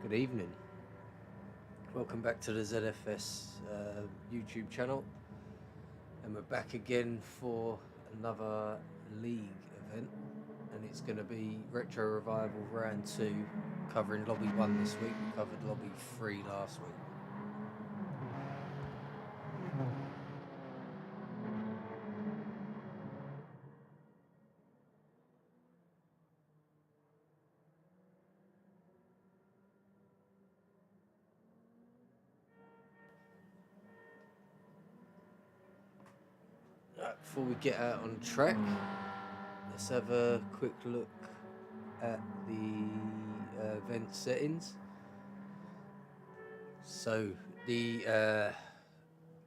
Good evening. Welcome back to the ZFS YouTube channel, and we're back again for another league event, and it's going to be Retro Revival Round 2, covering Lobby 1 this week. We covered Lobby 3 last week. Before we get out on track, let's have a quick look at the event settings. So the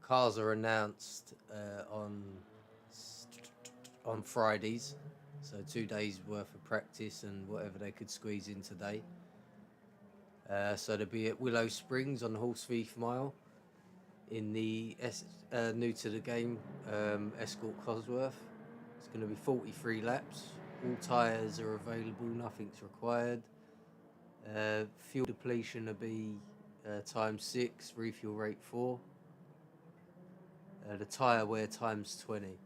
cars are announced on Fridays, so 2 days worth of practice and whatever they could squeeze in today. So they'll be at Willow Springs on the Horsethief Mile in the new to the game Escort Cosworth. It's going to be 43 laps. All tyres are available, nothing's required. Fuel depletion will be times 6, refuel rate 4. The tyre wear times 20.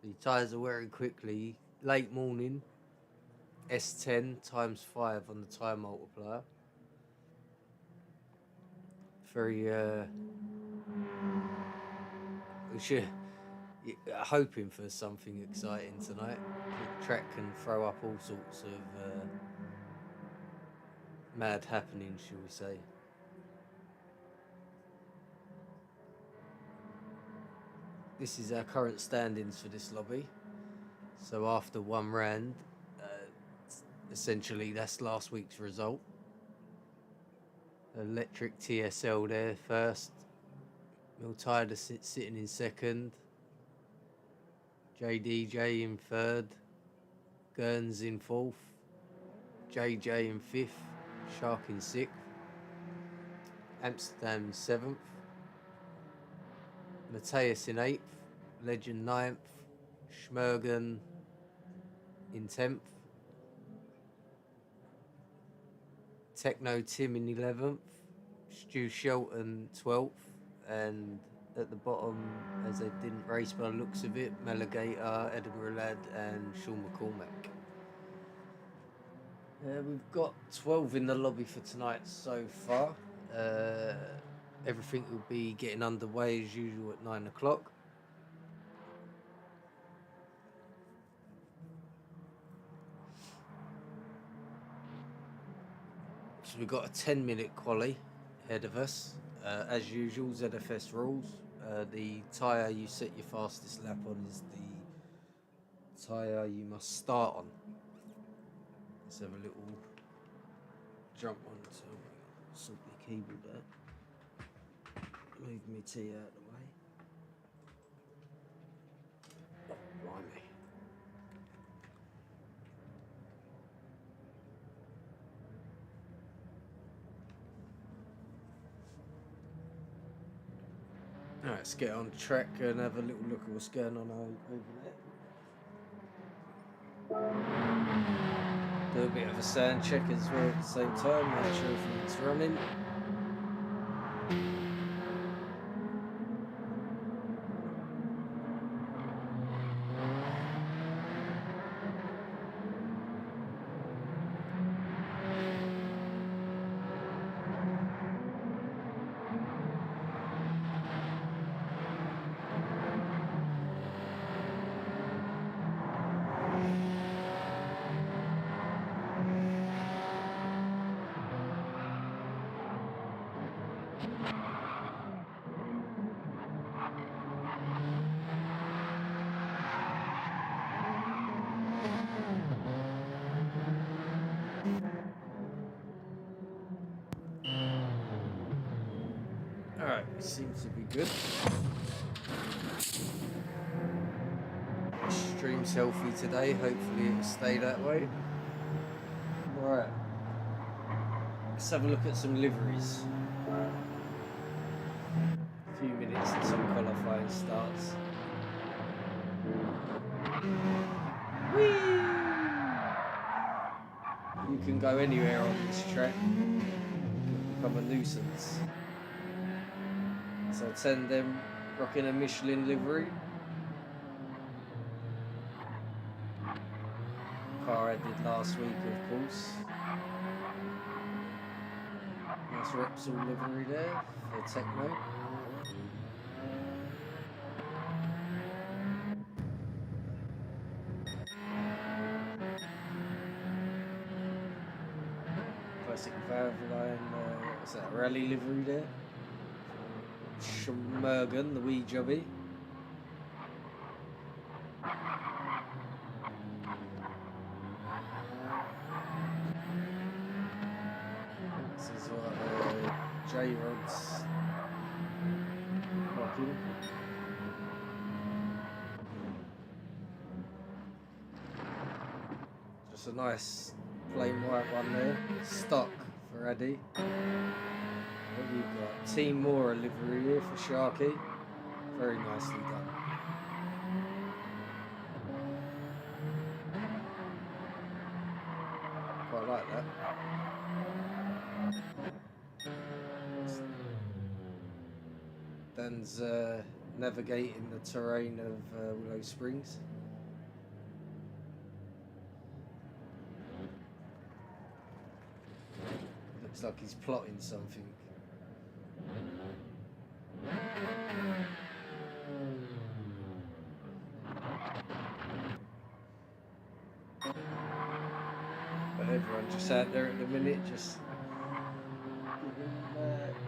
The tyres are wearing quickly. Late morning, S10 times 5 on the tyre multiplier. Very hoping for something exciting tonight. The track can throw up all sorts of mad happenings, shall we say. This is our current standings for this lobby. So after one round, essentially that's last week's result. Electric TSL there first. Miltida sitting in second. JDJ in third. Gurns in fourth. JJ in fifth. Shark in sixth. Amsterdam in seventh. Mateus in eighth. Legend ninth. Schmergen in 10th. Techno Tim in 11th, Stu Shelton 12th, and at the bottom, as they didn't race by the looks of it, Maligator, Edinburgh Lad and Sean McCormack. We've got 12 in the lobby for tonight so far. Everything will be getting underway as usual at 9 o'clock. So we've got a 10-minute quali ahead of us. As usual, ZFS rules. The tyre you set your fastest lap on is the tyre you must start on. Let's have a little jump on to sort my keyboard there. Move me tea out of the way. Oh, blimey. Alright, let's get on track and have a little look at what's going on over there. Do a bit of a sound check as well at the same time, make sure everything's running. Alright, seems to be good. Stream's healthy today, hopefully it'll stay that way. Alright, let's have a look at some liveries. A few minutes until qualifying starts. Whee! You can go anywhere on this track. It'll become a nuisance. So 10 them rocking a Michelin livery. Car I did last week, of course. Nice Repsol livery there for Techno. Classic Valvoline, what's that, rally livery there? Schmergen, the wee jobby. This is what J-Rod's rocking. Just a nice plain white one there, stock for Addy. What have you got? Team Mora livery here for Sharky. Very nicely done. Quite like that. Dan's navigating the terrain of Willow Springs. Looks like he's plotting something. But everyone just out there at the minute, just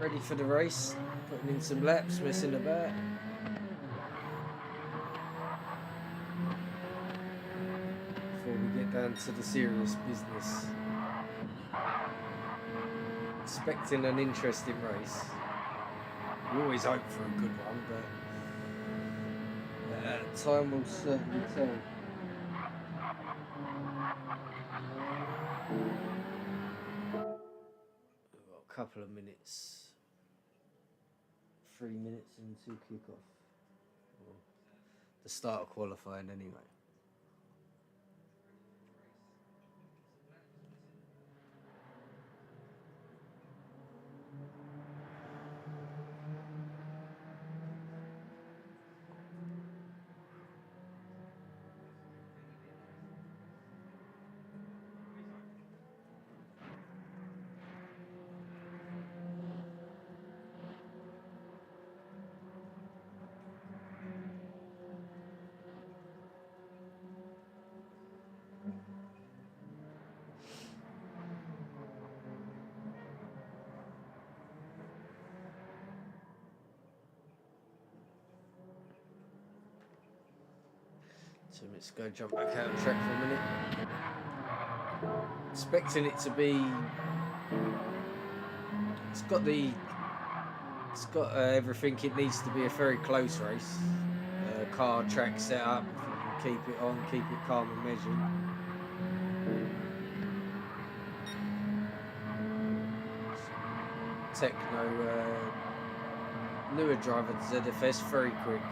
ready for the race, putting in some laps, messing about. Before we get down to the serious business. Expecting an interesting race. We always hope for a good one, but time will certainly tell. We've got a couple of minutes. 3 minutes into kickoff. Well, the start of qualifying anyway. So let's go jump back out on track for a minute. Expecting it to be. It's got everything it needs to be a very close race. Car track set up. If you can keep it on, keep it calm and measured. Techno, newer driver to ZFS, very quick.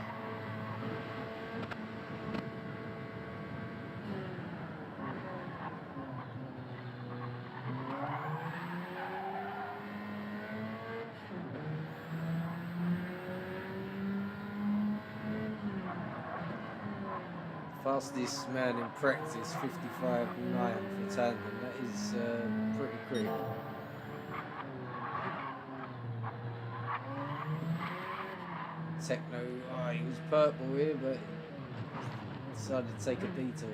Fastest man in practice, 55.9 for tandem. That is pretty quick. Techno, he was purple here, but decided to take a detour.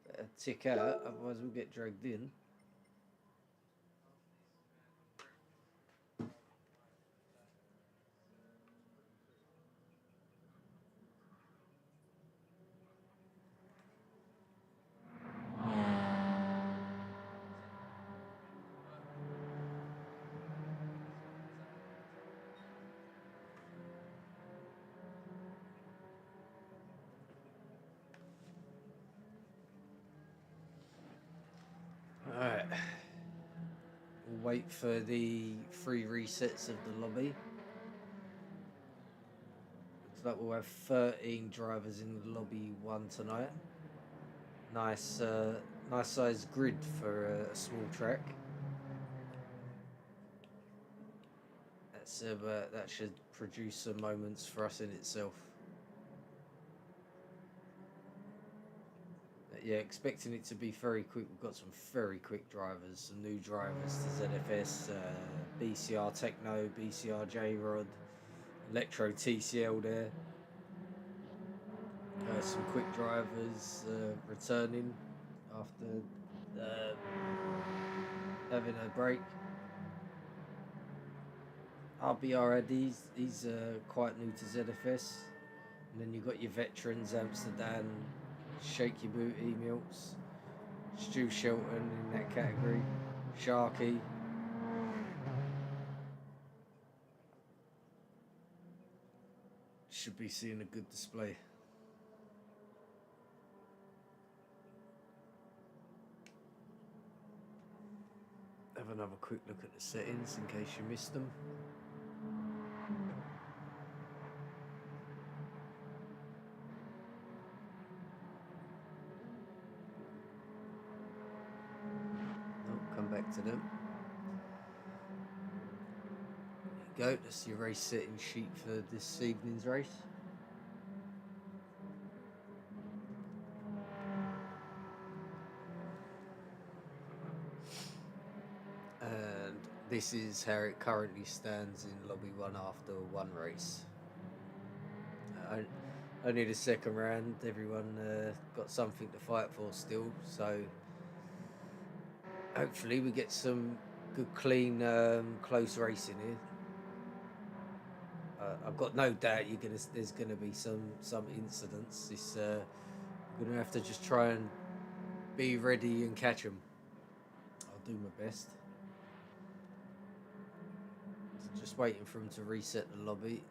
Better tick out, otherwise we'll get dragged in. wait for the 3 resets of the lobby. Looks like we'll have 13 drivers in the lobby 1 tonight. Nice, nice sized grid for a small track. That should produce some moments for us in itself. Yeah, expecting it to be very quick. We've got some very quick drivers, some new drivers to ZFS, BCR Techno, BCR J-Rod, Electro TCL there. Some quick drivers returning after having a break. RBR Addies, he's quite new to ZFS. And then you've got your veterans, Amsterdam, Shake Your Booty, Milks, Stu Shelton in that category, Sharky. Should be seeing a good display. Have another quick look at the settings in case you missed them. Come back to them. There you go, that's your race setting sheet for this evening's race. And this is how it currently stands in Lobby 1 after 1 race. Only the second round, everyone got something to fight for still, so hopefully we get some good, clean, close racing here. I've got no doubt there's gonna be some incidents. We're gonna have to just try and be ready and catch them. I'll do my best. So just waiting for them to reset the lobby,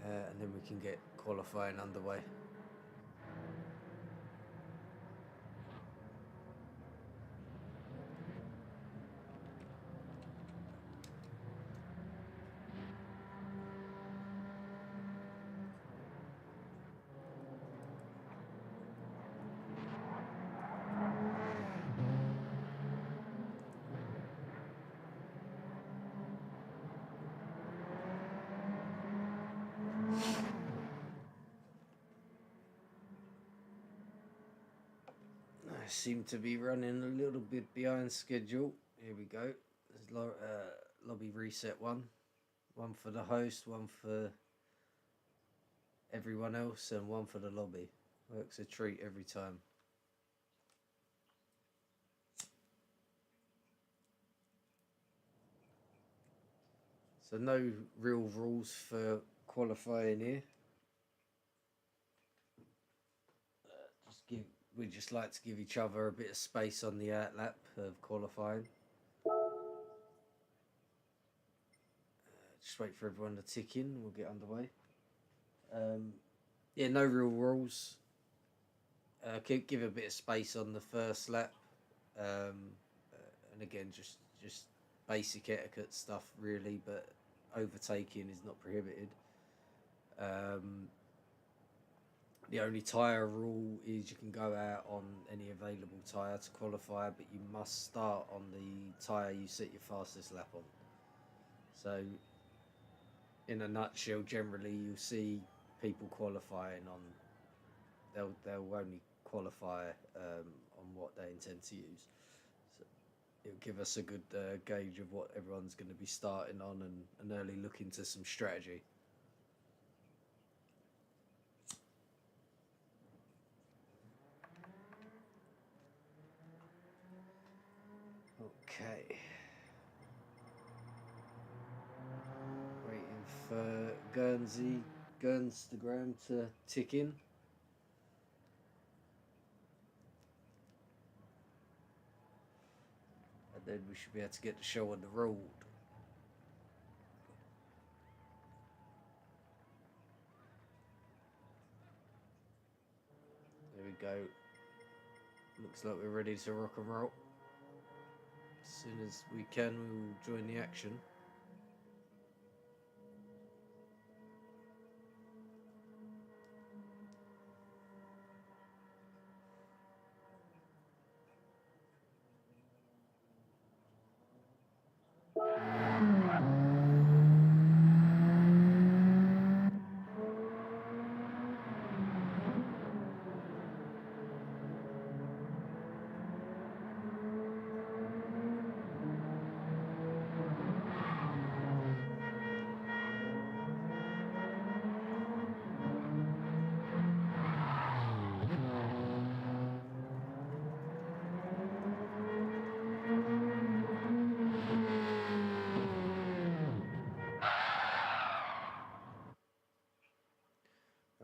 and then we can get qualifying underway. I seem to be running a little bit behind schedule. Here we go. There's lobby reset 1 for the host, 1 for everyone else, and 1 for the lobby. Works a treat every time. So no real rules for qualifying here. We just like to give each other a bit of space on the outlap of qualifying. Just wait for everyone to tick in. We'll get underway. Yeah, no real rules. Give a bit of space on the first lap, and again, just basic etiquette stuff, really. But overtaking is not prohibited. The only tyre rule is you can go out on any available tyre to qualify, but you must start on the tyre you set your fastest lap on. So, in a nutshell, generally you'll see people qualifying on. They'll only qualify on what they intend to use. So it'll give us a good gauge of what everyone's going to be starting on, and an early look into some strategy. Okay. Waiting for Gurnstagram to tick in. And then we should be able to get the show on the road. There we go. Looks like we're ready to rock and roll. As soon as we can, we will join the action.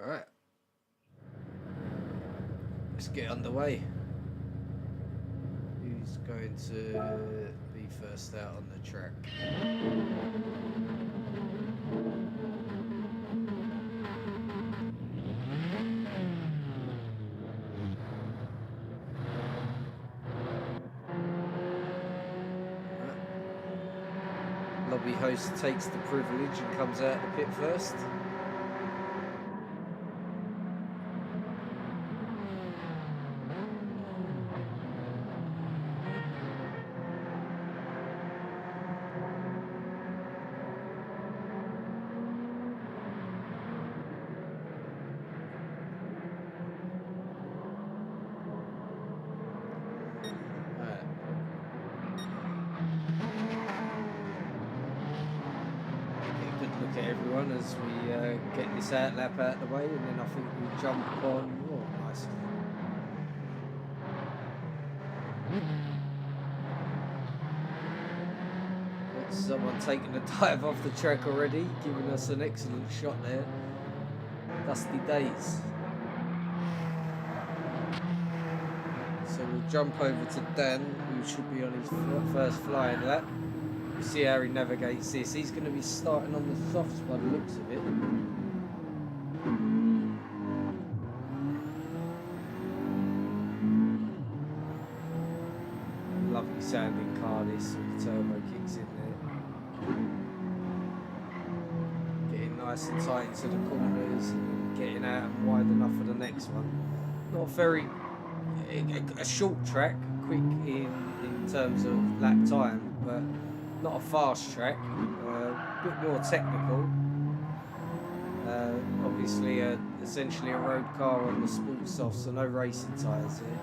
Alright, let's get underway. Who's going to be first out on the track? Lobby host takes the privilege and comes out of the pit first. Everyone as we get this out lap out of the way, and then I think we jump on. Oh, nice. Got someone taking a dive off the track already, giving us an excellent shot there. Dusty days. So we'll jump over to Dan, who should be on his first flying lap. See how he navigates this. He's going to be starting on the softs by the looks of it. Lovely sounding car this, with the turbo kicks in there. Getting nice and tight into the corners and getting out and wide enough for the next one. Not very... a short track, quick in terms of lap time, but not a fast track, a bit more technical. Obviously, essentially a road car on the sports softs, so no racing tyres here.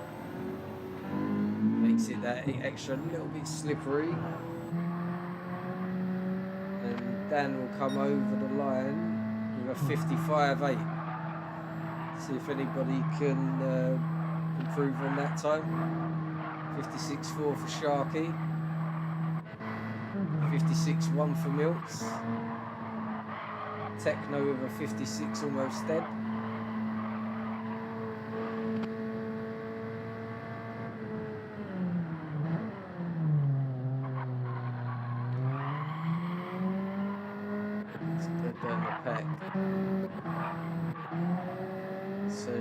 Makes it that extra little bit slippery. And Dan will come over the line with a 55.8. See if anybody can improve on that time. 56.4 for Sharky. 56.1 for Milks. Techno with a 56 almost dead. Let's go down the pack. So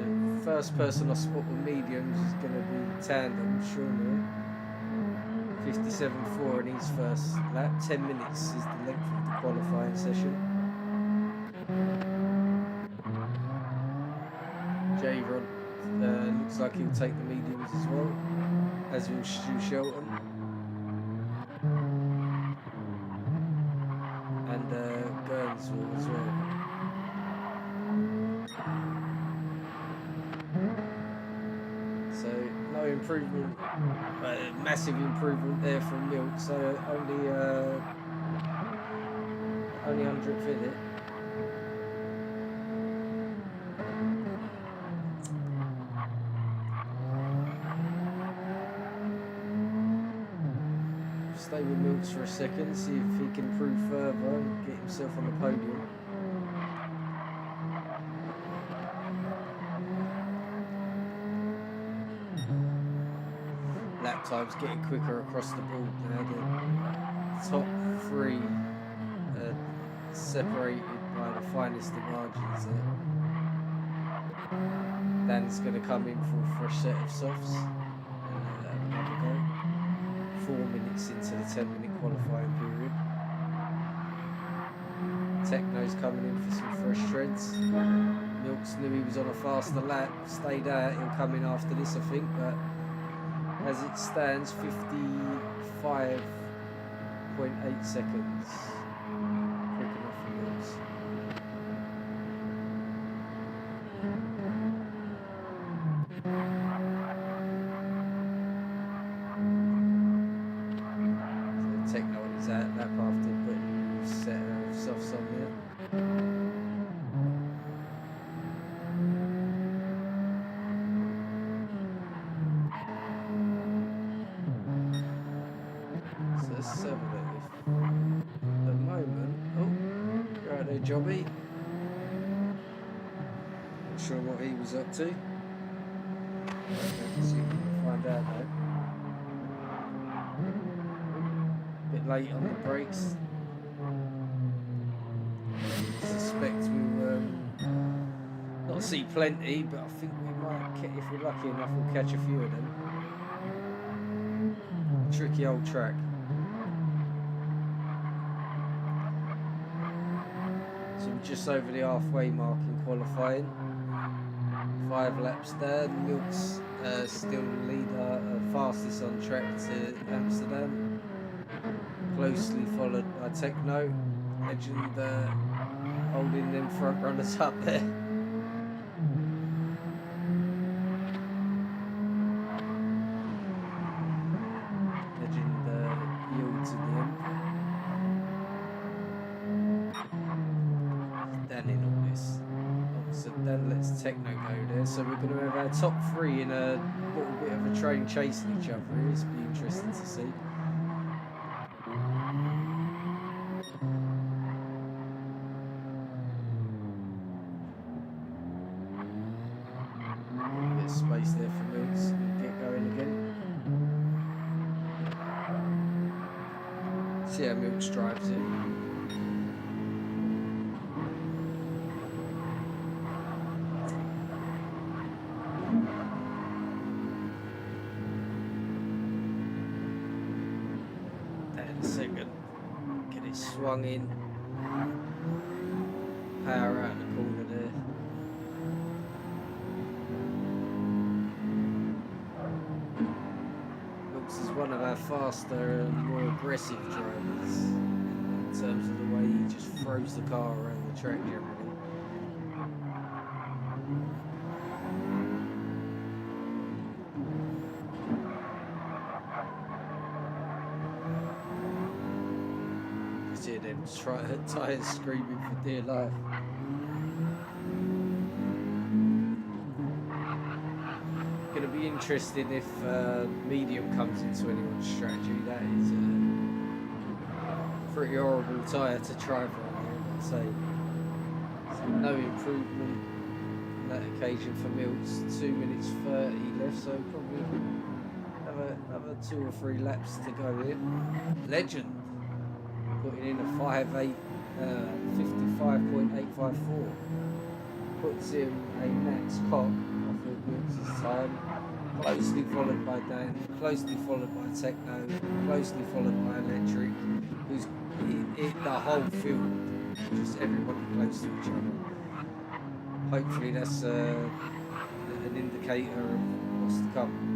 first person I spot with mediums is going to be Tandem, Shauna. 57.4 in his first lap. 10 minutes is the length of the qualifying session. J-Rod looks like he'll take the mediums as well, as will Stu Shelton. And Gurns will as well. So no improvement, massive improvement there from Milk. So only 100th in it. Stay with Milks for a second, see if he can improve further and get himself on the podium. Lap times getting quicker across the board now. The top three separated by the finest of margins there. Dan's going to come in for a fresh set of softs. minutes into the 10-minute qualifying period. Techno's coming in for some fresh shreds. Milks knew he was on a faster lap, stayed out, he'll come in after this I think, but as it stands 55.8 seconds. Quick enough for Milks. So Techno on his out lap after putting a set of softs on there. So let's have a look. At the moment, oh, right there, Jobby. Not sure what he was up to. Let's see if we can find out though. Bit late on the brakes. Suspect we'll not see plenty, but I think we might, if we're lucky enough, we'll catch a few of them. Tricky old track. So we're just over the halfway mark in qualifying. 5 laps there. Milk's still the leader, fastest on track to Amsterdam. Closely followed by Techno. Legend holding them front runners up there. Legend yields in the end. Dan in all this. So Dan lets Techno go there. So we're going to have our top 3 in a little bit of a train chasing each other. It's be interesting to see. Space there for Milks and get going again. See how Milks drives it. And a second, get it swung in. Power out of the corner there. Is one of our faster and more aggressive drivers in terms of the way he just throws the car around the track generally. You see them tyres screaming for dear life. Going to be interesting if medium comes into anyone's strategy. That is a pretty horrible tyre to drive on there, I'd say. So no improvement on that occasion for Mills. 2 minutes 30 left, so probably have another 2 or 3 laps to go here. Legend putting in a 55.854. Puts him a max cock off of Mills' time. Closely followed by Dan, closely followed by Techno, closely followed by Electric, who's hit the whole field, just everybody close to each other. Hopefully that's an indicator of what's to come.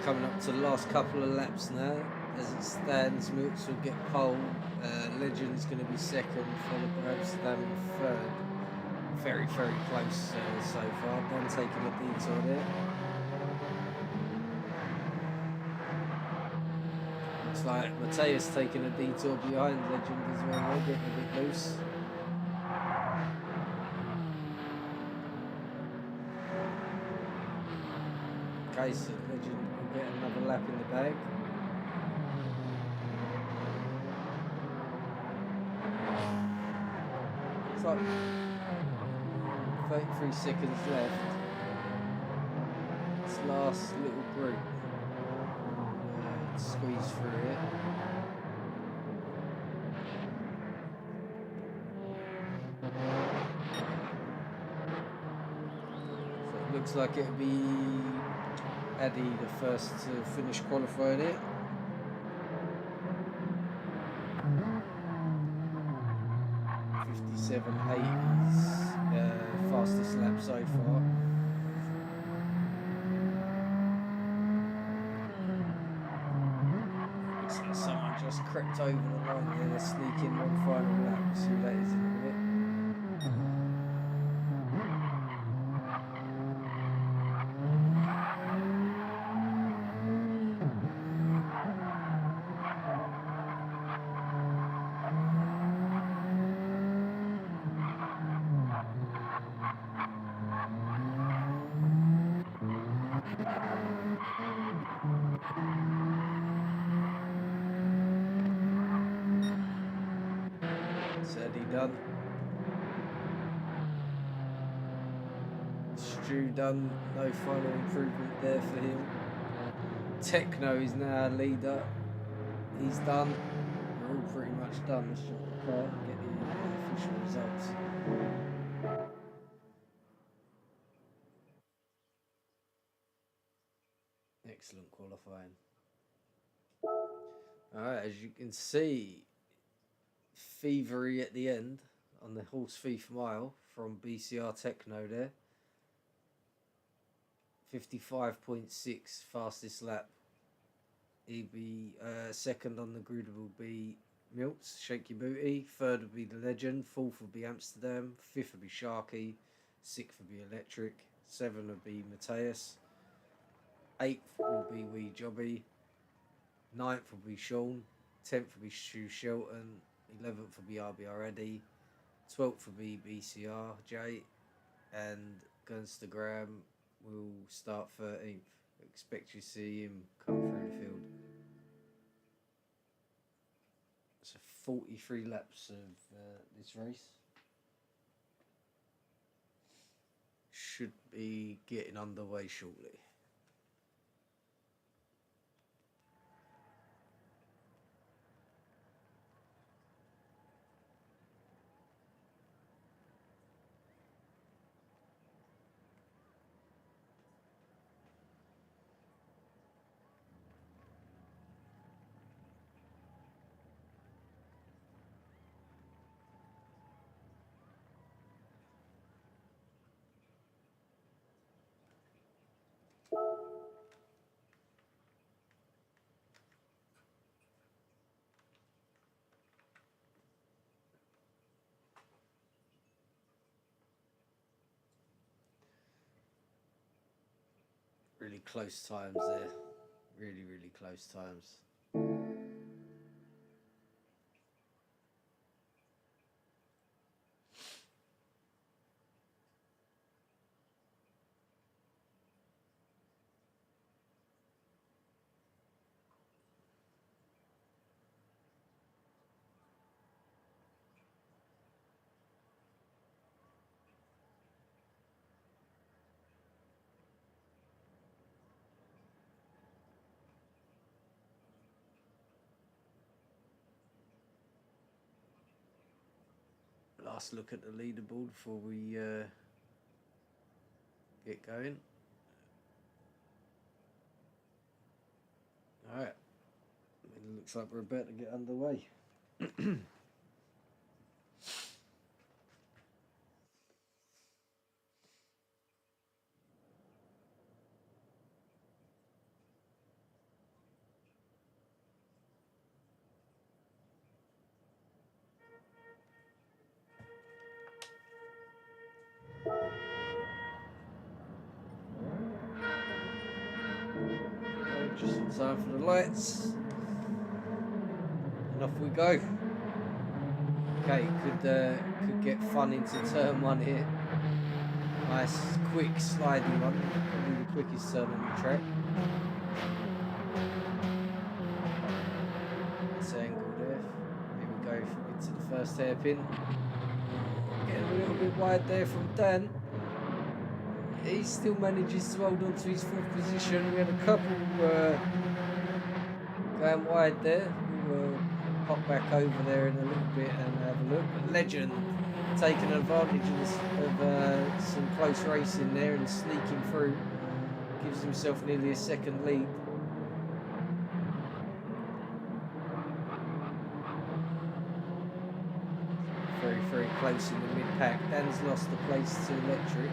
Coming up to the last couple of laps now. As it stands, Milks will get pole. Legend's going to be second, followed by Amsterdam in third. very close so far. Ben taking a detour there. Looks like Mateus taking a detour behind Legend as well. They're getting a bit loose. Okay, so Legend will get another lap in the bag. It's like 33 seconds left. This last little group squeeze through it. So it looks like it'll be Addy the first to finish qualifying it. .57.8 is fastest lap so far. Looks like someone just crept over the line there, sneaking one final lap. We'll see who that is in a minute. Done. Stu done. No final improvement there for him. Techno is now leader. He's done. We're all pretty much done. Let's jump the car and get the official results. Excellent qualifying. Alright, as you can see, thievery at the end on the Horse Thief Mile from BCR Techno there. 55.6 fastest lap. He'd be second on the grid will be Milts, Shake Your Booty. Third would be The Legend. Fourth would be Amsterdam. Fifth would be Sharky. Sixth would be Electric. Seventh would be Mateus. Eighth will be Wee Jobby. Ninth would be Sean. 10th would be Stu Shelton. 11th would be RBR Eddie. 12th would be BCR J. And Gunstagram will start 13th. Expect you to see him come through the field. So 43 laps of this race. Should be getting underway shortly. Really close times there. Really close times. Last look at the leaderboard before we get going. Alright, it looks like we're about to get underway. Time for the lights. And off we go. Okay, could get fun into turn 1 here. Nice quick sliding one, probably the quickest turn on the track. Nice angle there. Here we go into the first hairpin. Getting a little bit wide there from Dan. He still manages to hold on to his 4th position. We had a couple going wide there. We'll pop back over there in a little bit and have a look. But Legend taking advantage of some close racing there and sneaking through. Gives himself nearly a second lead. Very, very close in the mid-pack. Dan's lost the place to Electric.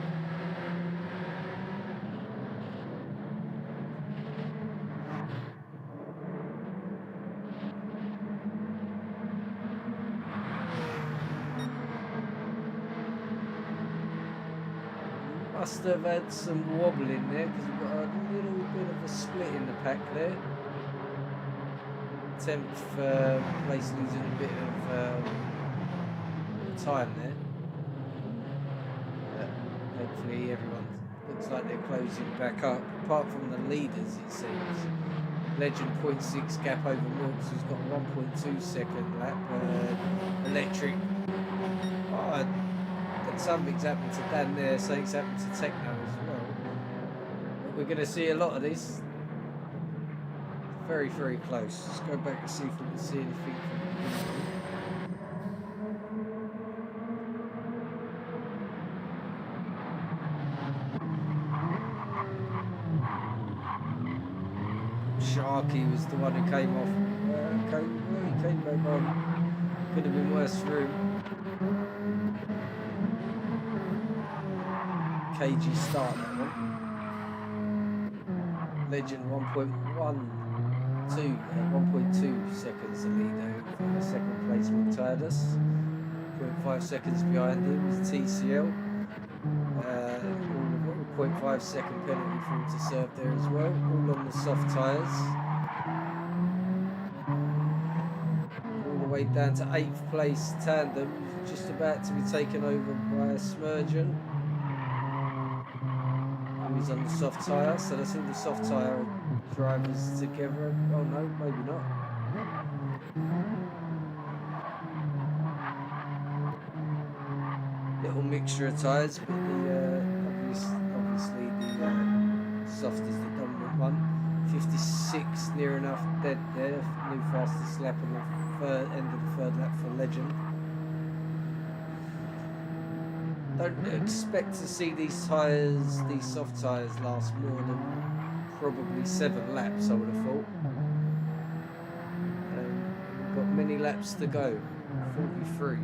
Must have had some wobble in there because we've got a little bit of a split in the pack there. 10th place losing a bit of time there. Hopefully everyone looks like they're closing back up, apart from the leaders it seems. Legend 0.6 gap over Milks, who's got a 1.2 second lap. Electric. Something's happened to Dan there, something's happened to Techno as well. But we're going to see a lot of this. Very, very close. Let's go back and see if we can see anything from Sharky was the one who came off. He came back on. Could have been worse for him. KG start that one. Legend 1.2 seconds the lead over the second placement Titus. 0.5 seconds behind him is TCL. 0.5 second penalty for him to serve there as well. All on the soft tyres. All the way down to 8th place Tandem, just about to be taken over by a Smurgeon. He's on the soft tyre, so that's all the soft tyre drivers together. Oh no, maybe not. Little mixture of tyres, but obviously the soft is the dominant one. 56 near enough dead there. New fastest lap on the end of the 3rd lap for Legend. Don't expect to see these tyres, these soft tyres, last more than probably 7 laps, I would have thought. We've got many laps to go, 43.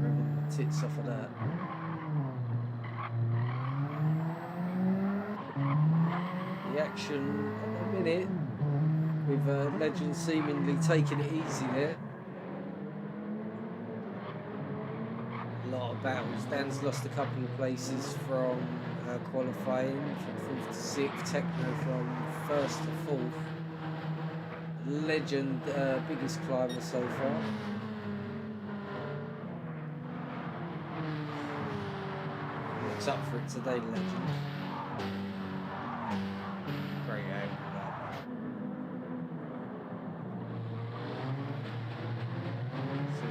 Revving the tits off of that. The action at the minute, with Legend seemingly taking it easy there. A lot of battles. Dan's lost a couple of places from qualifying, from 4th to 6th. Techno from 1st to 4th. Legend, biggest climber so far. Looks up for it today, Legend. Great aim.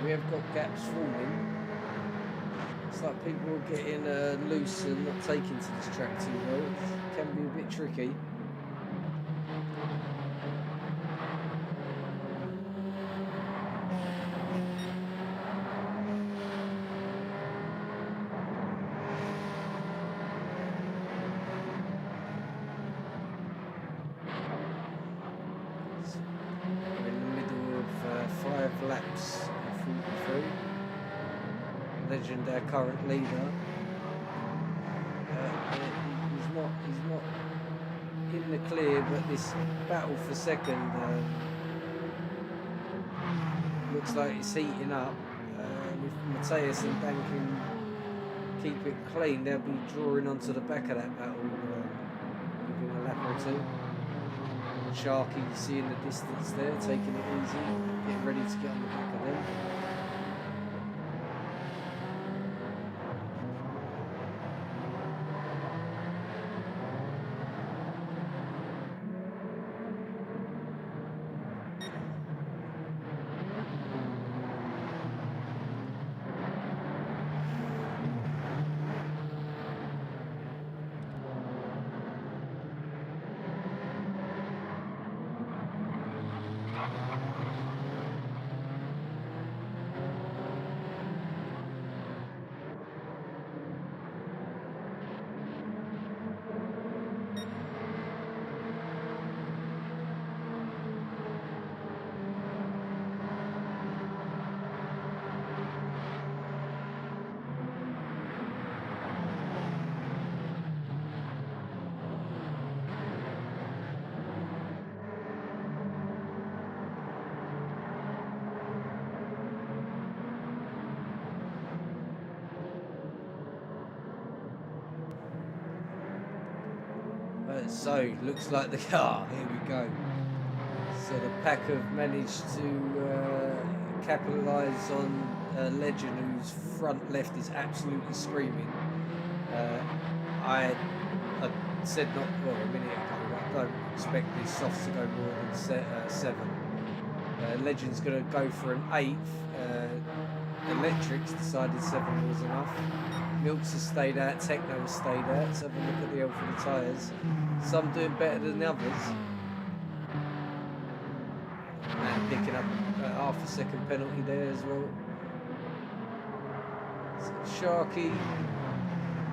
We have got gaps forming. It's like people are getting loose and not taking to this track too well. It can be a bit tricky. We're in the middle of 5 laps. 43. Legend, our current leader. He's not in the clear, but this battle for second looks like it's heating up. If Matthias and Dan can keep it clean, they'll be drawing onto the back of that battle within a lap or two. Sharky, you see in the distance there, taking it easy, getting ready to get on the back of them. So, looks like the car, here we go. So the pack have managed to capitalise on Legend, whose front left is absolutely screaming. I said not, well, a minute ago, I don't expect these softs to go more than 7. Legend's going to go for an 8th. Electrics decided 7 was enough. Milks has stayed out, Techno has stayed out. Let's have a look at the health of the tyres. Some doing better than the others. And picking up a half a second penalty there as well. So Sharky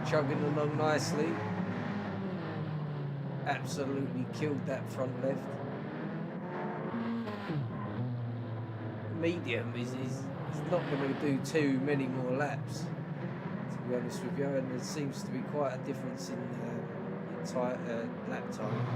chugging along nicely. Absolutely killed that front left. Medium is not going to do too many more laps, to be honest with you, and there seems to be quite a difference in lap time.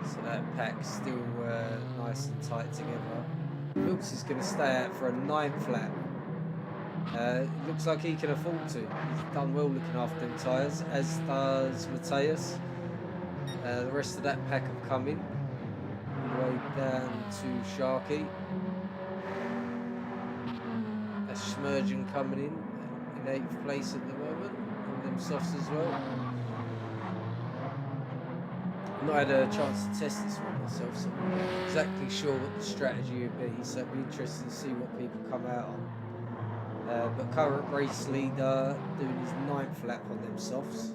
So that pack's still nice and tight together. Milks is going to stay out for a 9th lap. Looks like he can afford to. He's done well looking after them tyres, as does Matthias. The rest of that pack have come in. All the way down to Sharky. That's Schmergen coming in 8th place at the moment. All them softs as well. I've not had a chance to test this one myself, so I'm not exactly sure what the strategy would be, so it'd be interesting to see what people come out on. But current race leader doing his 9th lap on them softs.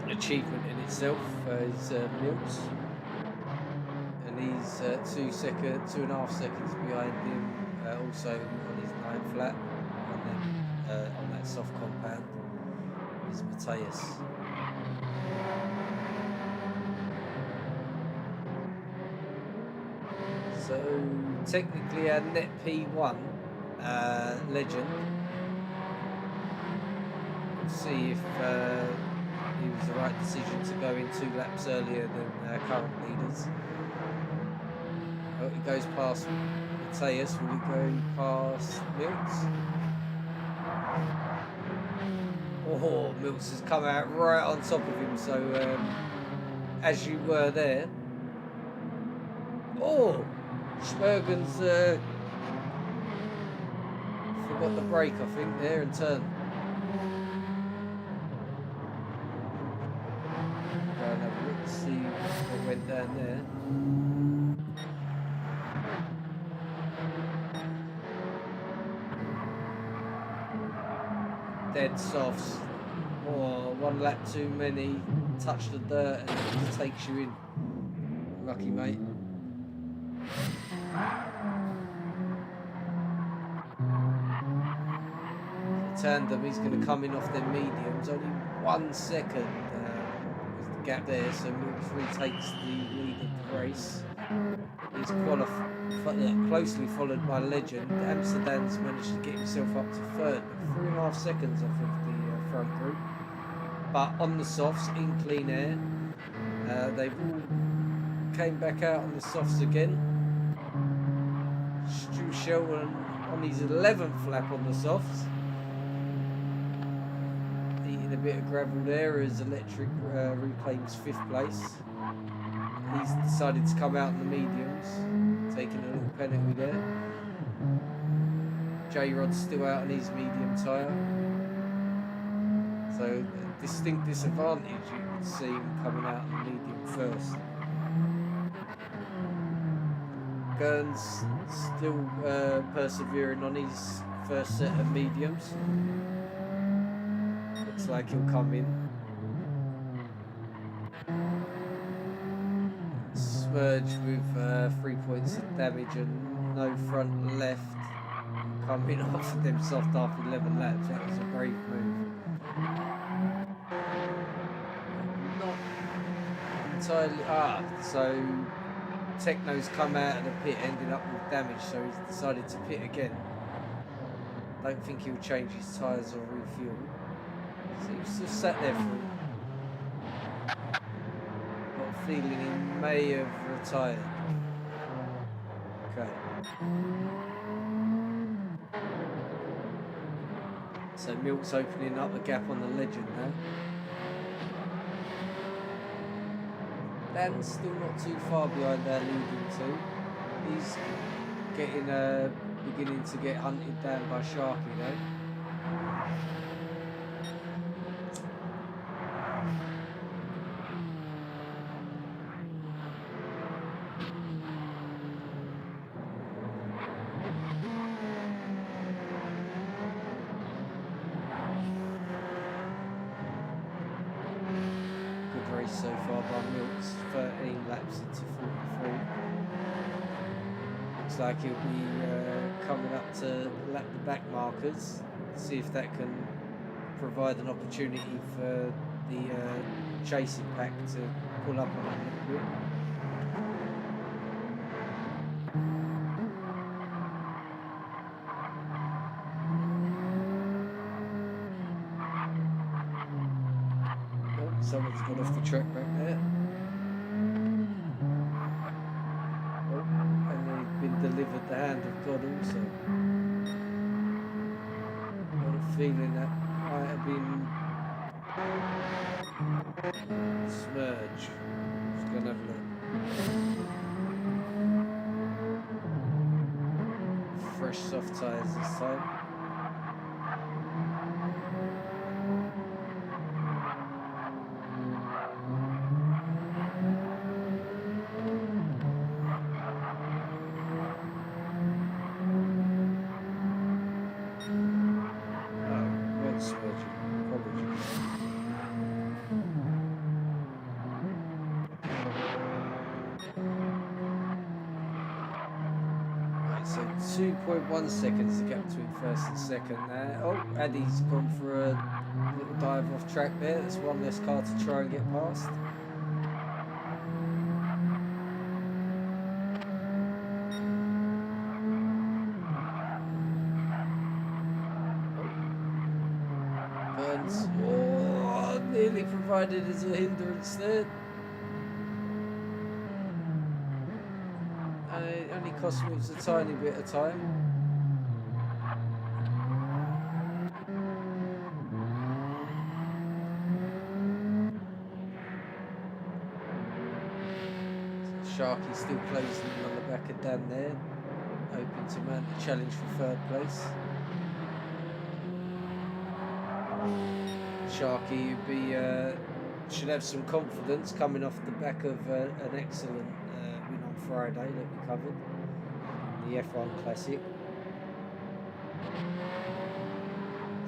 Achievement in itself is Milks. And he's 2.5 seconds behind him, also on his 9th lap on that soft compound is Matthias. So technically our net P1 Legend. We'll see if it was the right decision to go in 2 laps earlier than our current leaders. Oh, it goes past Matthias. Will it go past Milks? Oh, Milks has come out right on top of him. So as you were there. Oh! Schmergen's forgot the brake, I think, there and turn. Go and have a look to see what went down there. Dead softs. Oh, 1 lap too many. Touch the dirt and it just takes you in. Lucky, mate. Tandem, he's going to come in off their mediums. Only 1 second was the gap there, so Milks retakes the lead of the race. He's closely followed by Legend. Amsterdam's managed to get himself up to 3rd, but 3.5 seconds off of the front group. but on the softs in clean air. They've all came back out on the softs again. Stu Shelton on his 11th lap on the softs. Eating a bit of gravel there as Electric reclaims 5th place. He's decided to come out in the mediums, taking a little penalty there. J-Rod's still out on his medium tyre. So a distinct disadvantage, you can see him coming out in the medium first. Gurn's still persevering on his first set of mediums. Looks like he'll come in. Smurge with 3 points of damage and no front left. Coming off of them soft after 11 laps. That was a brave move. Not entirely. So Techno's come out of the pit, ended up with damage, so he's decided to pit again. Don't think he'll change his tyres or refuel. So he's just sat there for got a feeling he may have retired. Okay. So Milk's opening up a gap on the legend now. Dan's still not too far behind our leading two. He's getting beginning to get hunted down by Sharky though. So far by Milks, 13 laps into 43. Looks like he'll be coming up to lap the back markers, see if that can provide an opportunity for the chasing pack to pull up on him a little bit. Someone's got off the track back there. Oh, and they've been delivered the hand of God also. Got a feeling that might have been Smurge. Just gonna have a look. Fresh soft tyres this time. So 2.1 seconds to get between first and second there. Oh, Addy's gone for a little dive off track there. That's one less car to try and get past. Burns. Oh, nearly provided as a hindrance there. It only cost me a tiny bit of time. Sharky still closing on the back of Dan there, hoping to mount the challenge for 3rd place. Sharky should have some confidence coming off the back of an excellent win on Friday that we covered, the F1 Classic.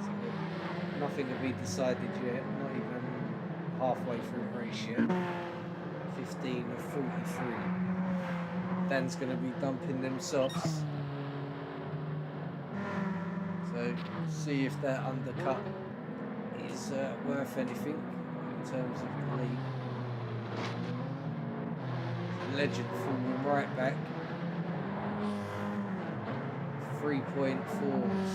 So nothing to be decided yet, not even halfway through the race yet. 15 of 43. Dan's going to be dumping them softs. So see if that undercut is worth anything in terms of the lead. Legend falling right back. 3.4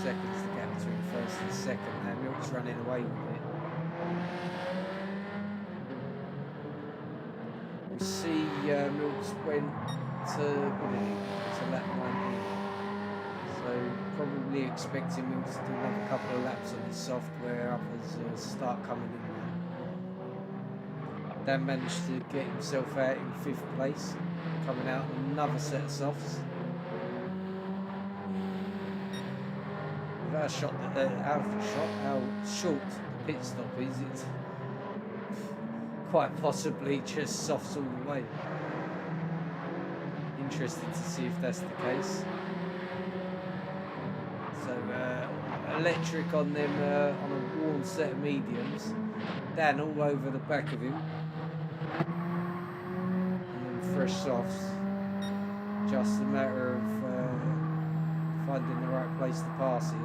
seconds to get between first and second. Now Milk's running away with it. We see Milks went to lap 19. So probably expecting Milks to do another couple of laps on his soft where others start coming in now. Dan managed to get himself out in 5th place, coming out on another set of softs. Without a shot, how short the pit stop is, it's quite possibly just softs all the way. Interested to see if that's the case. So electric on them on a worn set of mediums. Dan all over the back of him. And then fresh softs. Just a matter of finding the right place to pass it.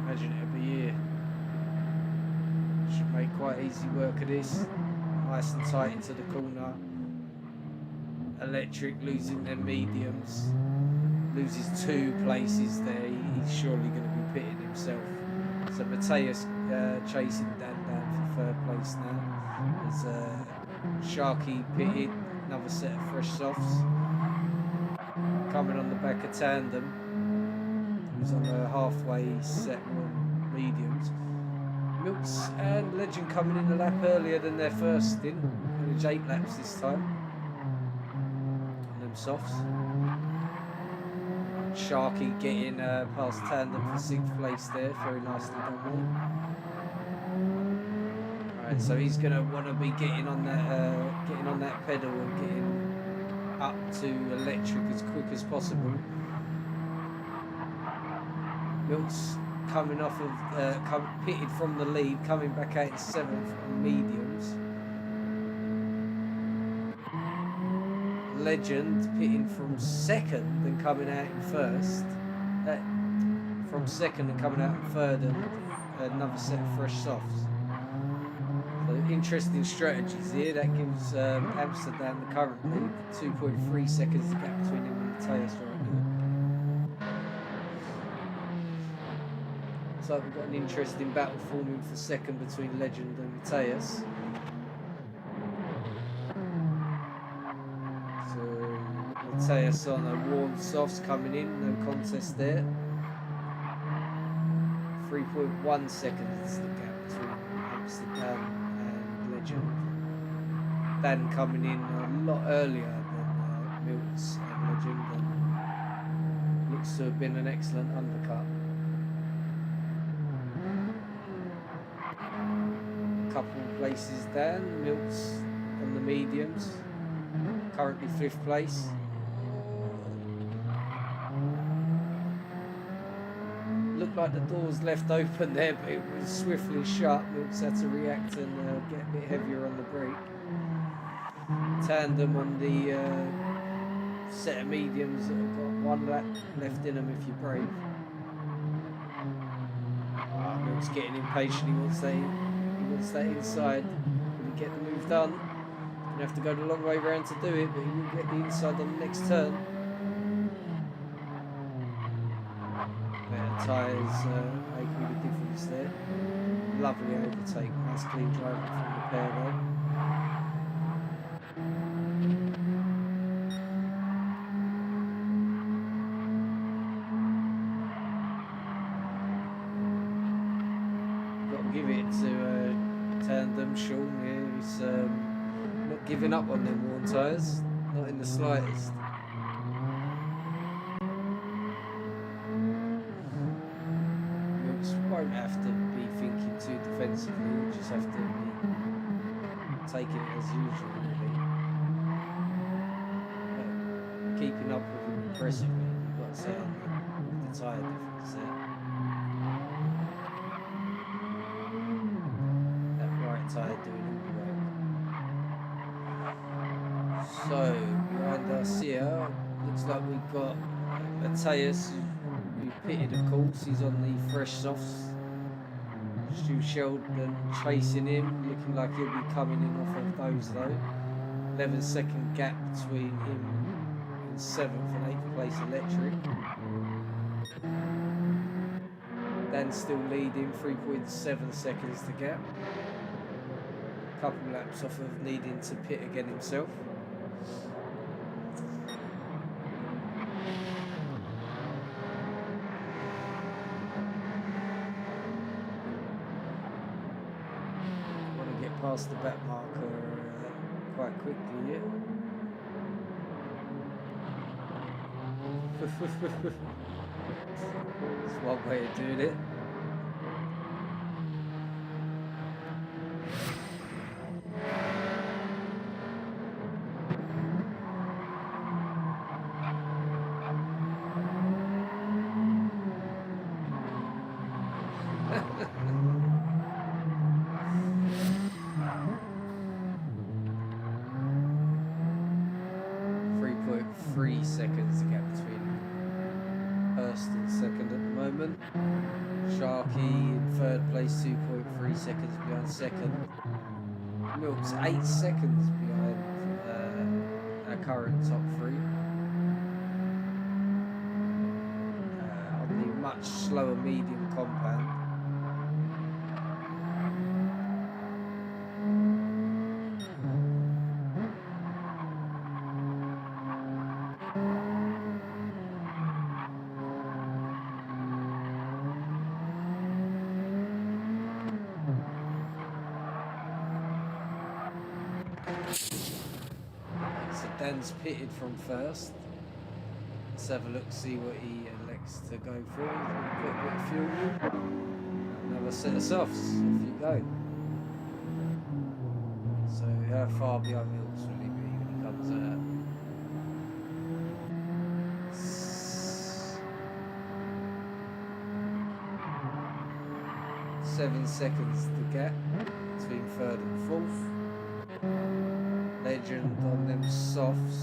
Imagine it'll be here. Should make quite easy work of this. Nice and tight into the corner. Electric losing their mediums. Loses 2 places there. He's surely going to be pitting himself. So Mateus chasing Dan down for 3rd place now. There's Sharky pitted. Another set of fresh softs. Coming on the back of Tandem. Who's on a halfway set on mediums. Milks and Legend coming in a lap earlier than their first stint. Managed 8 laps this time. On them softs. Sharky getting past Tandem for 6th place there. Very nicely done. Alright, so he's going to want to be getting on that pedal and getting up to electric as quick as possible. Milks coming off of pitted from the lead, coming back out in 7th on mediums. Legend pitting from 2nd and coming out in 1st. From 2nd and coming out in 3rd, and another set of fresh softs. So interesting strategies here. That gives Amsterdam the current lead. 2.3 seconds the gap between him and Mateus right now. So we've got an interesting battle forming for 2nd between Legend and Mateus. So Mateus on a worn softs coming in, no contest there. 3.1 seconds is the gap between Amsterdam and Legend. Dan coming in a lot earlier than Milks and Legend, and looks to have been an excellent undercut. Couple places down, Milks on the mediums, currently 5th place. Looked like the doors left open there, but it was swiftly shut. Milks had to react and get a bit heavier on the brake. Tandem on the set of mediums that have got 1 lap left in them if you're brave. Milks getting impatient, he wants that inside. Will he get the move done? He'll have to go the long way round to do it, but he will get the inside on the next turn. Better tyres making a difference there. Lovely overtake, nice clean driving from the pair there. Got to give it to Tandem, Sean here. He's not giving up on them worn tyres, not in the slightest. Milks won't have to be thinking too defensively, you just have to be taking it as usual, really. But keeping up with him impressively, you've got to say, on the tyre difference there. Tyre doing all the work. So behind us here, looks like we've got Mateus, who pitted of course. He's on the fresh softs. Stu Sheldon chasing him, looking like he'll be coming in off of those though. 11-second gap between him and 7th and 8th place electric. Dan still leading, 3.7 seconds to gap. couple laps off of needing to pit again himself. Want to get past the back marker quite quickly, yeah. It's one way of doing it. 3.3 seconds the gap between first and second at the moment. Sharky in third place, 2.3 seconds behind second. Milk's 8 seconds behind our current top three. On the much slower medium compound. So Dan's pitted from first. Let's have a look, see what he elects to go for. He's going to put a bit of fuel in. Another set of softs. Off you go. So how far behind Milks will he be when he comes out? 7 seconds the gap between third and fourth. Legend on them softs.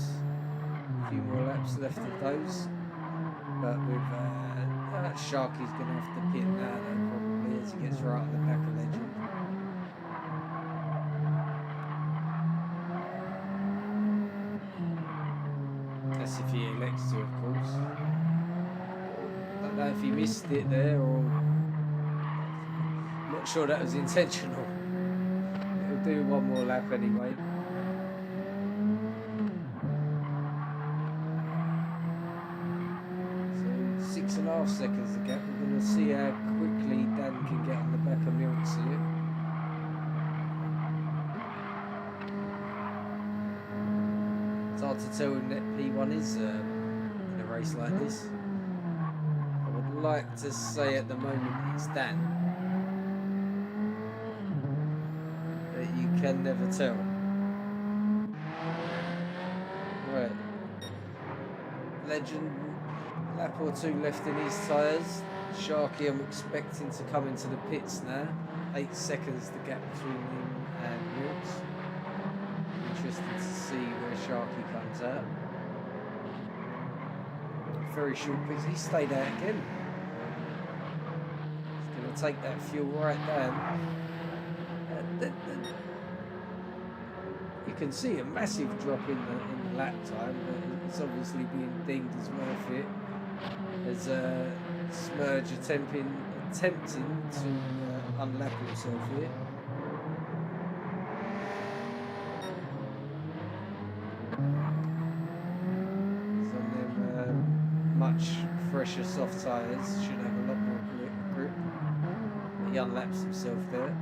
A few more laps left of those. But with Sharky's going to have to pit now though, probably, as he gets right on the back of Legend. That's if he elects to, of course. Don't know if he missed it there or... Not sure that was intentional. He'll do one more lap anyway. So 6.5 seconds the gap. We're going to see how quickly Dan can get on the back of Milks here. It's hard to tell who net P1 is in a race like this. I would like to say at the moment it's Dan. Can never tell. Right. Legend, lap or two left in his tyres. Sharky, I'm expecting to come into the pits now. 8 seconds the gap between him and Milks. Interesting to see where Sharky comes out. Very short pits. He stayed out again. He's going to take that fuel right down. You can see a massive drop in the lap time, but it's obviously being deemed as worth it. As Smurge attempting to unlap himself here. So them much fresher soft tyres should have a lot more grip. He unlaps himself there.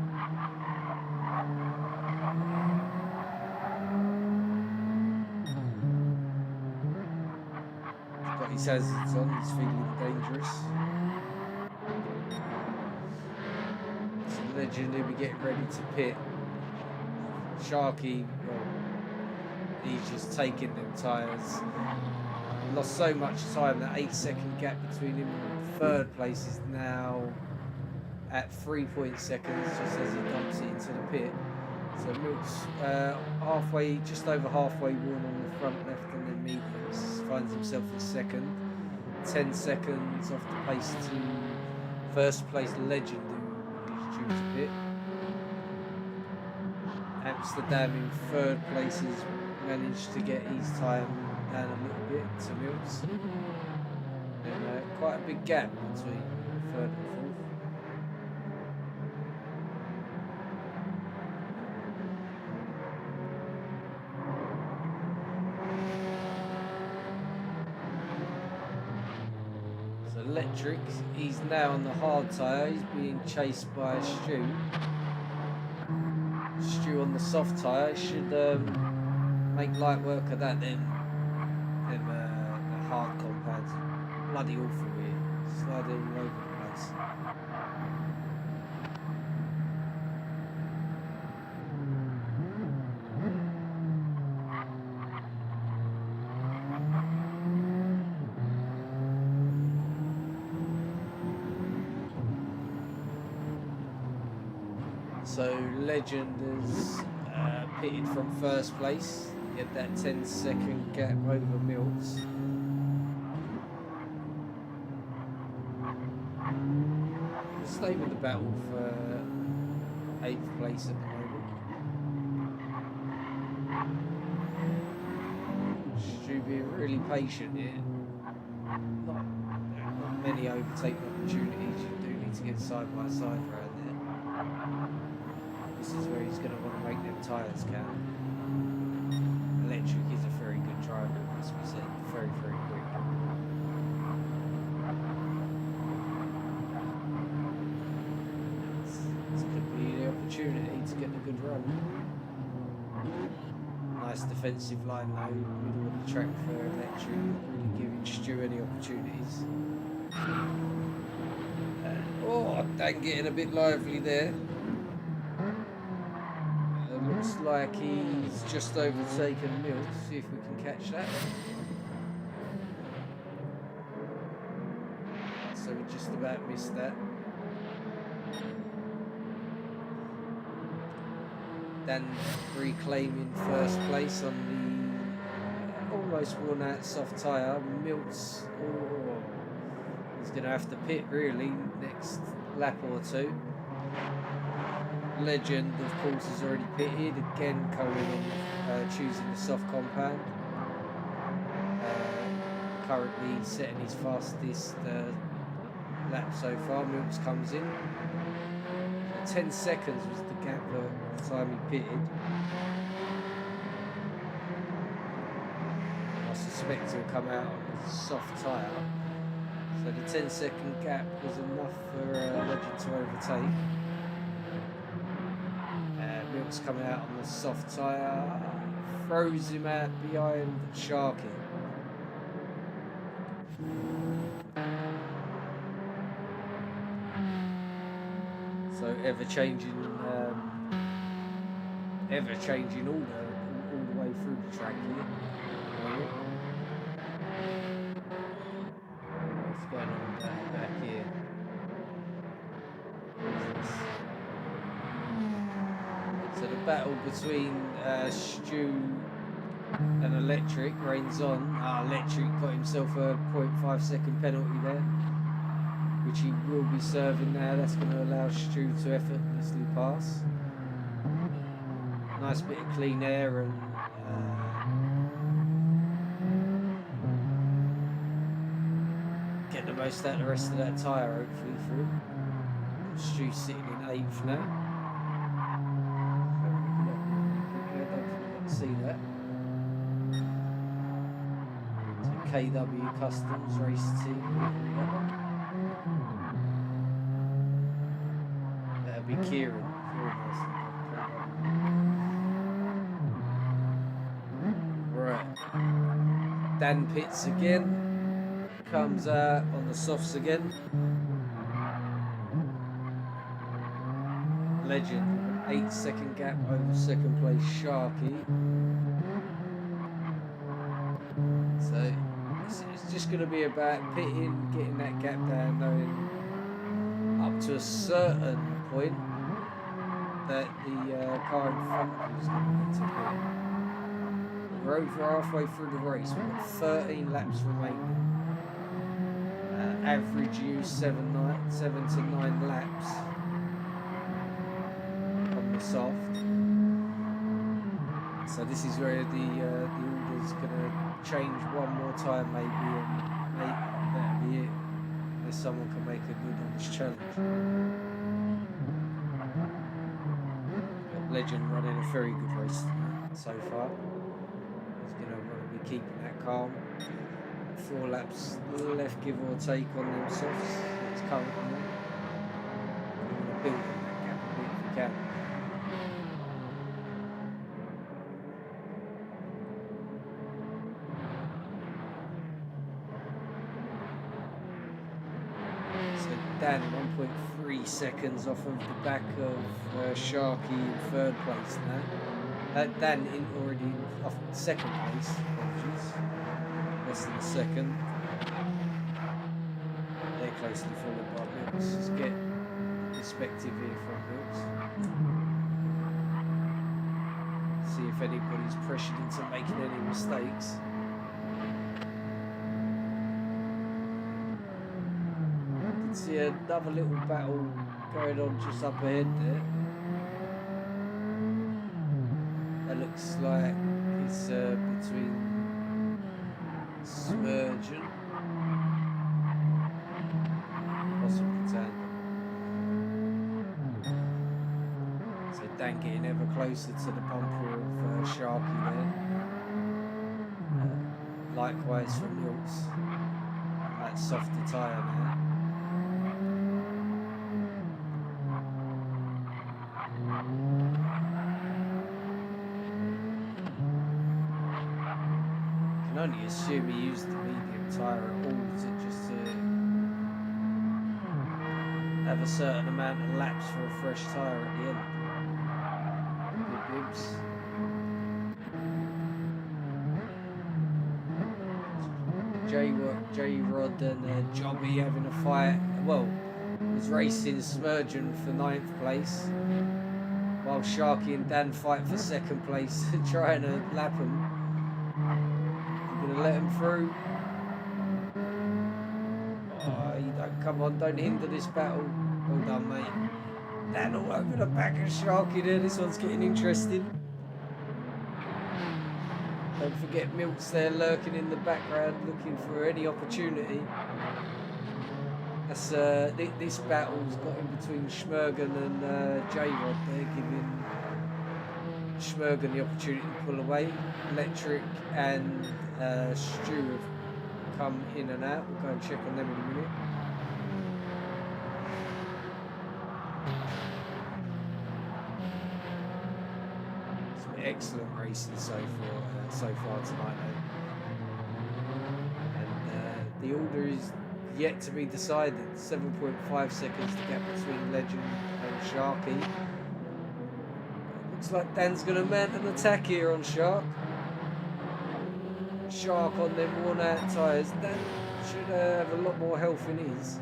He says it's on, he's feeling dangerous. So Legend will be getting ready to pit. Sharky, well, he's just taking them tyres. He lost so much time, that 8 second gap between him and third place is now at 3 seconds, just as he dumps it into the pit. So Milks halfway, just over halfway worn on the front left and then mediums, finds himself in second. 10 seconds off the pace to first place Legend, who's due to pit. Amsterdam in third place has managed to get his time down a little bit to Milks. And quite a big gap between third and fourth. Electric, he's now on the hard tyre. He's being chased by Stu. Stu on the soft tyre should make light work of that. Them the hard compounds. Bloody awful here. Sliding all over the place. So Legend has pitted from first place. Get that 10-second gap over Milts. Stay with the battle for 8th place at the moment. Stu being really patient here. Not many overtaking opportunities. You do need to get side by side around there. This is where he's going to want to make them tyres count. Electric is a very good driver, it must be said. Very, very quick. This could be the opportunity to get a good run. Nice defensive line though, middle of the track for Electric, really giving Stu any opportunities. Oh, Dan getting a bit lively there. Looks like he's just overtaken Mills. See if we can catch that. So we just about missed that. Dan reclaiming first place on the almost worn out soft tyre. Mills, he's going to have to pit really next lap or two. Legend, of course, has already pitted. Again, Cohen choosing the soft compound. Currently setting his fastest lap so far. Milks comes in. 10 seconds was the gap at the time he pitted. I suspect he'll come out on a soft tyre. So the 10-second gap was enough for Legend to overtake. Milks coming out on the soft tyre, throws him out behind Sharky. So ever-changing order all the way through the track here. What's going on back here? So the battle between Stu and Electric reigns on. Electric got himself a 0.5 second penalty there, which he will be serving now. That's going to allow Stu to effortlessly pass. Nice bit of clean air and get the most out of the rest of that tyre hopefully through. Stu sitting in 8th now. See that. So KW Customs race team. That'll be Kieran. Right. Dan pits again. Comes out on the softs again. Legend. 8-second gap over second place Sharky. So it's just going to be about pitting, getting that gap down, knowing up to a certain point that the car in front of you is going to need to pit. We're over halfway through the race. We've got 13 laps remaining. Average use 7 to 9 laps. Soft. So this is where the order's going to change one more time maybe, and that'll be it, unless someone can make a good on this challenge. Legend running a very good race so far. He's going to want to be keeping that calm. 4 laps left, give or take, on them softs. It's currently on. Build on that gap a bit if you can. So Dan 1.3 seconds off of the back of Sharky in 3rd place now. Dan already off 2nd place, apologies. Less than a second. They're closely followed by Milks. Just get perspective here from Milks. See if anybody's pressured into making any mistakes. I can see another little battle going on just up ahead there. That looks like it's between Smergeon, possibly Tandem. So Dan getting ever closer to the bumper of Sharky there. Likewise for Milks. That softer tyre now. I can only assume he used the medium tyre at all just to have a certain amount of laps for a fresh tyre at the end. Good bibs. J-Rod and Jobby having a fight. Well, was racing Smergeon for 9th place, while Sharky and Dan fight for 2nd place, trying to lap him. You're gonna let him through. Oh, you don't, come on, don't hinder this battle. Well done, mate. Dan all over the back of Sharky there. This one's getting interesting. Don't forget Milk's there lurking in the background looking for any opportunity. That's this battle's got in between Schmergen and J-Rod there, giving Schmergen the opportunity to pull away. Electric and Stu have come in and out. We'll go and check on them in a minute. Excellent racing so far tonight, and the order is yet to be decided. 7.5 seconds to gap between Legend and Sharky. Looks like Dan's going to mount an attack here on Shark. Shark on them worn out tyres. Dan should have a lot more health in his.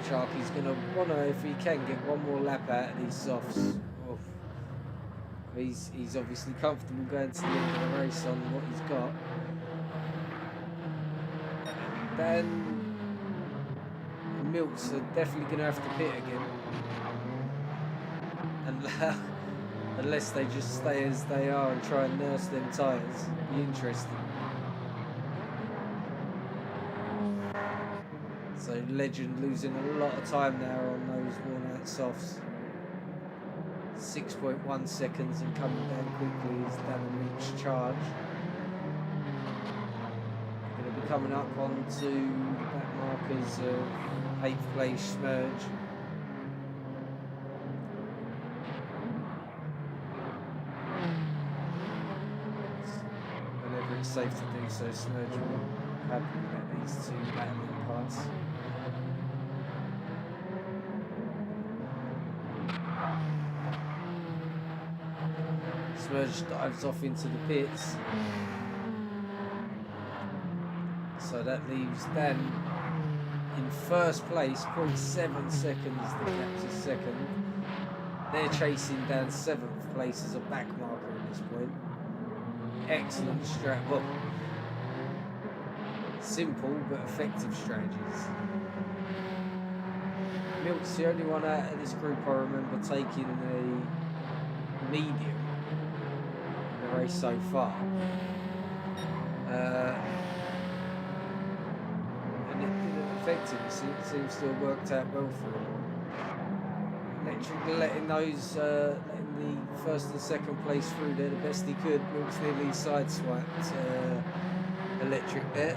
Sharky's going to want to, if he can, get one more lap out of these softs. Oh. He's obviously comfortable going to the end of the race on what he's got. Dan and Milks are definitely going to have to pit again. And unless they just stay as they are and try and nurse them tyres. Be interesting. So Legend losing a lot of time now on those worn out softs. 6.1 seconds and coming down quickly as Dan and Milks charge. Going to be coming up onto the back markers of 8th place Smerge. Whenever it's safe to do so, Smerge will happily let these two battling pass. Smerge dives off into the pits. So that leaves Dan in 1st place, 0.7 seconds the gap to 2nd. They're chasing down 7th place as a back marker at this point. Excellent well, simple but effective strategies. Milk's the only one out of this group I remember taking a medium in the race so far. And it didn't affected. It seems to have worked out well for him. Electric letting those, letting the first and second place through there the best he could. Milks nearly sideswiped Electric there.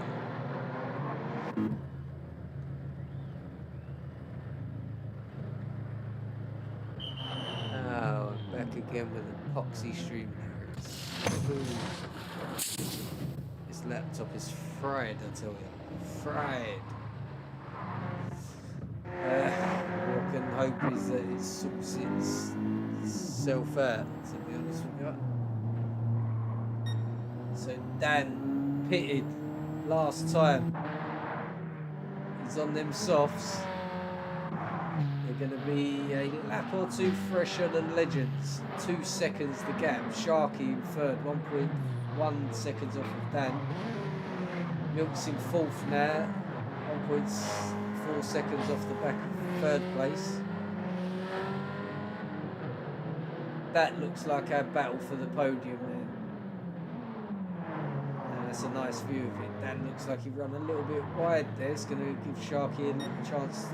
Oh, back again with epoxy stream errors. This laptop is fried, I tell you. Fried. All I can hope is that it sorts itself out, to be honest with you. So Dan pitted last time. He's on them softs. They're going to be a lap or two fresher than Legends. 2 seconds the gap. Sharky in third, 1.1 seconds off of Dan. Milk's in fourth now, 1.4 seconds off the back of third place. That looks like our battle for the podium there. And that's a nice view of it. Dan looks like he run a little bit wide there. It's going to give Sharky a chance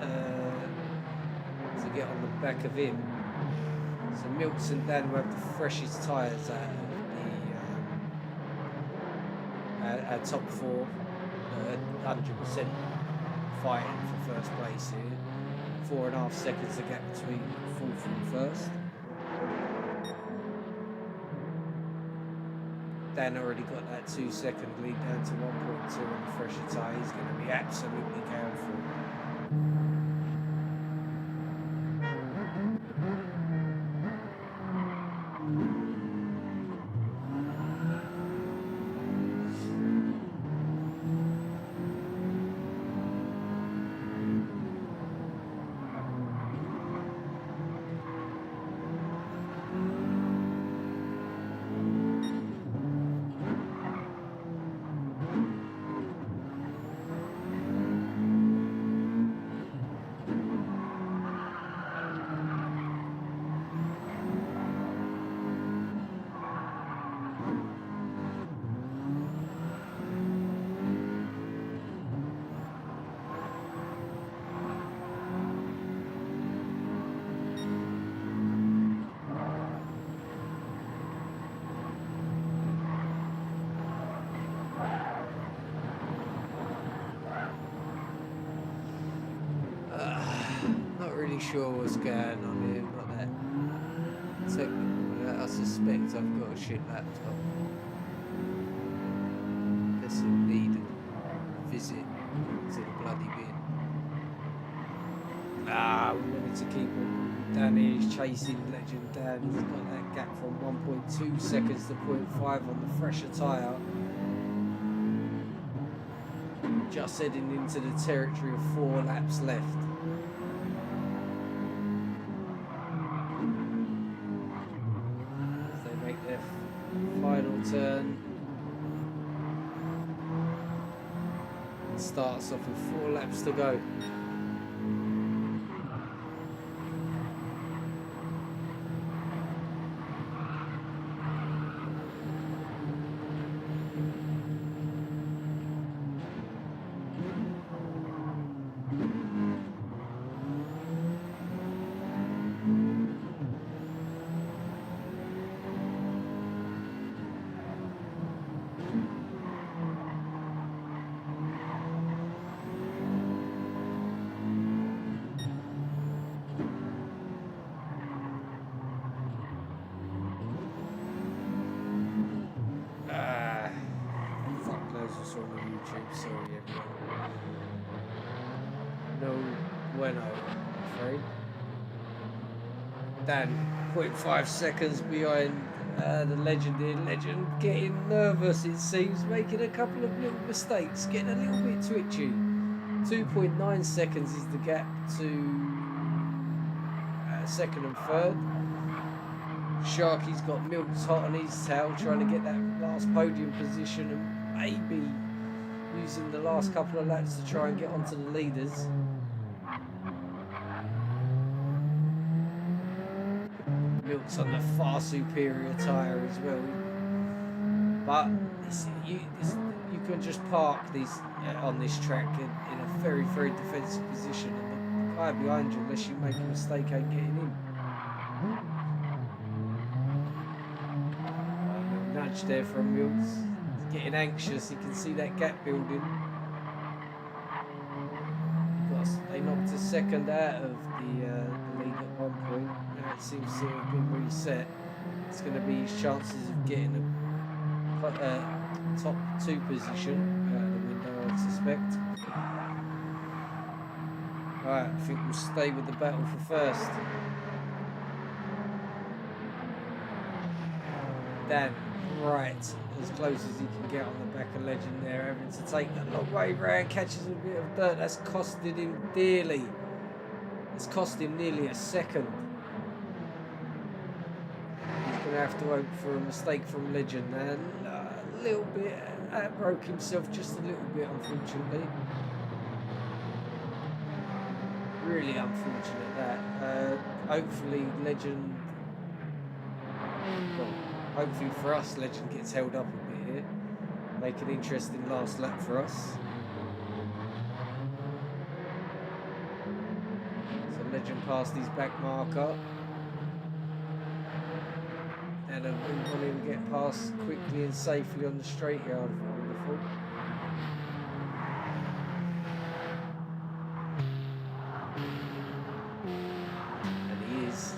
to get on the back of him. So Milks and Dan will have the freshest tyres out of our top four. 100% fighting for first place here. 4.5 seconds the gap between fourth and first. Dan already got that 2 second lead down to 1.2 on the fresher tyre. He's going to be absolutely going for it. Sure what's going on here, but that technical, I suspect I've got a shit laptop. Guess he'll need a visit to the bloody bin. We wanted to keep him down here. He's chasing Legend down. He's got that gap from 1.2 seconds to 0.5 on the fresher tyre. Just heading into the territory of 4 laps left. Final turn. It starts off with 4 laps to go. Sorry everyone. No bueno, I'm afraid. Dan, 0.5 seconds behind the Legend here. Legend getting nervous, it seems, making a couple of little mistakes, getting a little bit twitchy. 2.9 seconds is the gap to second and third. Sharky's got Milks hot on his tail, trying to get that last podium position and maybe using the last couple of laps to try and get onto the leaders. Milks on the far superior tyre as well. But you can just park these on this track in a very, very defensive position, and the guy behind you, unless you make a mistake, ain't getting in. A little nudge there from Mills. He's getting anxious. You can see that gap building. They knocked a second out of the lead at one point. Now it seems to have been reset. It's going to be his chances of getting a top 2 position out of the window, I suspect. Alright, I think we'll stay with the battle for first. Dan, right, as close as he can get on the back of Legend there, having to take that long way round, catches a bit of dirt. That's costed him dearly. It's cost him nearly a second. He's going to have to hope for a mistake from Legend, and a little bit, broke himself just a little bit, unfortunately. Really unfortunate that. Hopefully Legend, well, hopefully for us, Legend gets held up a bit here. Make an interesting last lap for us. So Legend passed his back marker. And we want him to get past quickly and safely on the straight yard, wonderful. And he is.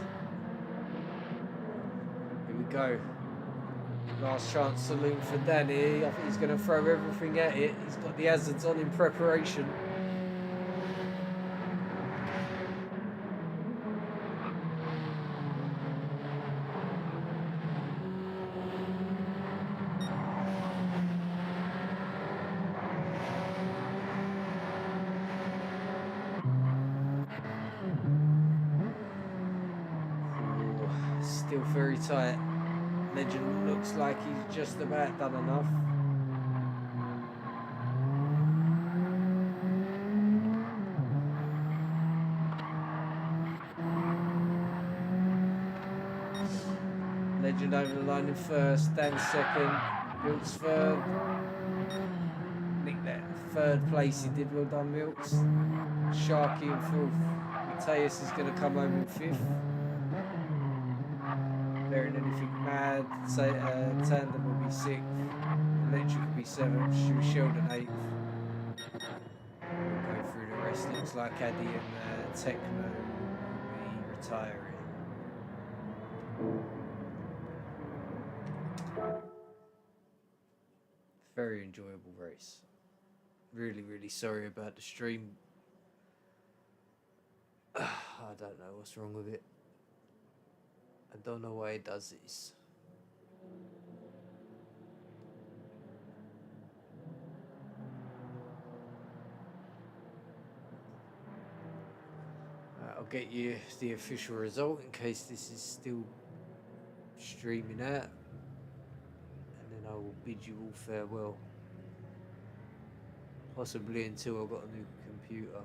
Here we go. Last chance saloon for Danny. I think he's going to throw everything at it. He's got the hazards on in preparation. Still very tight. Legend looks like he's just about done enough. Legend over the line in first, Dan second, Milks third. Nick that third place he did, well done Milks. Sharky in fourth. Mateus is going to come home in fifth. Bearing anything mad, Tandem will be sixth, Electric will be seventh, Stu Sheldon eighth. We'll go through the rest. Looks like Addy and Techno will be retiring. Very enjoyable race. Really, really sorry about the stream. I don't know what's wrong with it. I don't know why it does this. I'll get you the official result in case this is still streaming out, and then I will bid you all farewell. Possibly until I've got a new computer.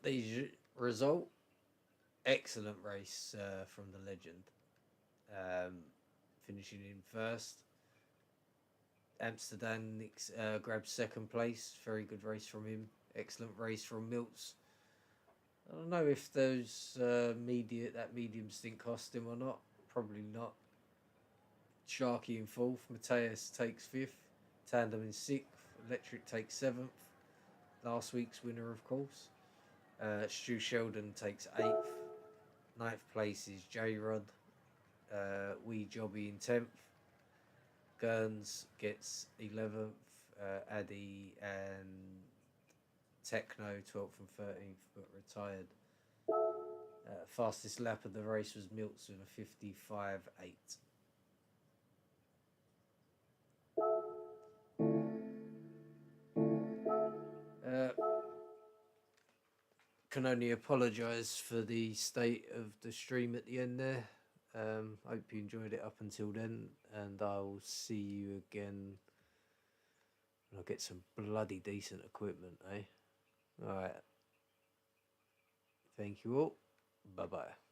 The result, excellent race from the Legend, finishing in first. Amsterdam grabbed second place, very good race from him. Excellent race from Milts. I don't know if those that medium stint cost him or not. Probably not. Sharky in fourth. Mateus takes fifth. Tandem in sixth. Electric takes seventh. Last week's winner, of course. Stu Sheldon takes eighth. Ninth place is J-Rod. Wee Jobby in 10th. Gurns gets 11th. Addy and Techno 12th and 13th, but retired. Fastest lap of the race was Milts with a 55.8. can only apologise for the state of the stream at the end there. Hope you enjoyed it up until then, and I'll see you again when I get some bloody decent equipment, eh? Alright. Thank you all. Bye-bye.